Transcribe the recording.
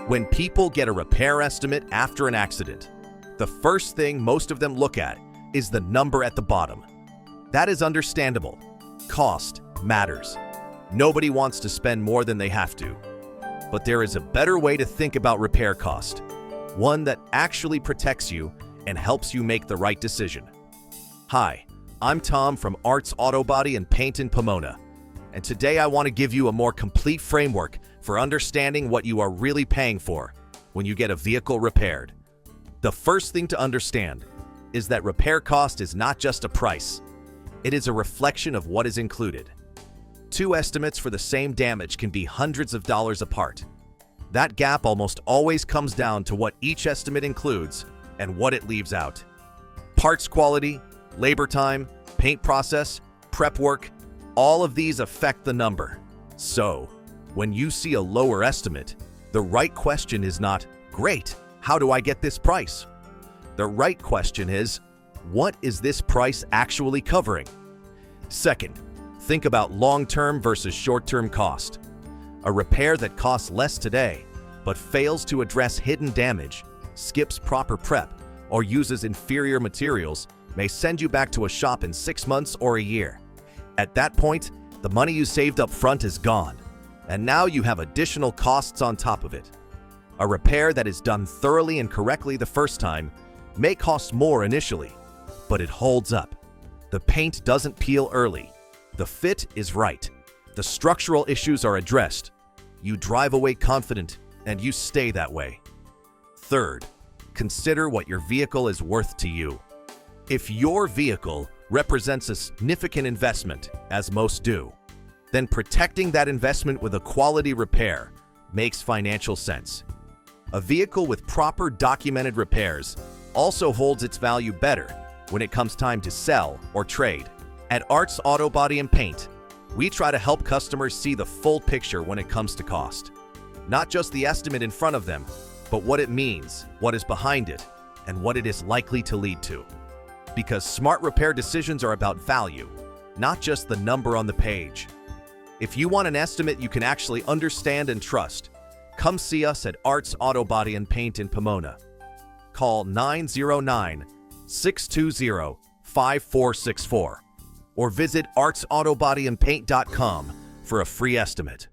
When people get a repair estimate after an accident, the first thing most of them look at is the number at the bottom. That is understandable. Cost matters. Nobody wants to spend more than they have to. But there is a better way to think about repair cost, one that actually protects you and helps you make the right decision. Hi, I'm Tom from Arts Autobody and Paint in Pomona, and today I want to give you a more complete framework for understanding what you are really paying for when you get a vehicle repaired. The first thing to understand is that repair cost is not just a price. It is a reflection of what is included. Two estimates for the same damage can be hundreds of dollars apart. That gap almost always comes down to what each estimate includes and what it leaves out. Parts quality, labor time, paint process, prep work, all of these affect the number. So, when you see a lower estimate, the right question is not, "Great, how do I get this price?" The right question is, what is this price actually covering? Second, think about long-term versus short-term cost. A repair that costs less today, but fails to address hidden damage, skips proper prep, or uses inferior materials may send you back to a shop in 6 months or a year. At that point, the money you saved up front is gone, and now you have additional costs on top of it. A repair that is done thoroughly and correctly the first time may cost more initially, but it holds up. The paint doesn't peel early. The fit is right. The structural issues are addressed. You drive away confident, and you stay that way. Third, consider what your vehicle is worth to you. If your vehicle represents a significant investment, as most do, then protecting that investment with a quality repair makes financial sense. A vehicle with proper documented repairs also holds its value better when it comes time to sell or trade. At Arts Autobody and Paint, we try to help customers see the full picture when it comes to cost. Not just the estimate in front of them, but what it means, what is behind it, and what it is likely to lead to. Because smart repair decisions are about value, not just the number on the page. If you want an estimate you can actually understand and trust, come see us at Arts Autobody and Paint in Pomona. Call 909-620-5464 or visit artsautobodyandpaint.com for a free estimate.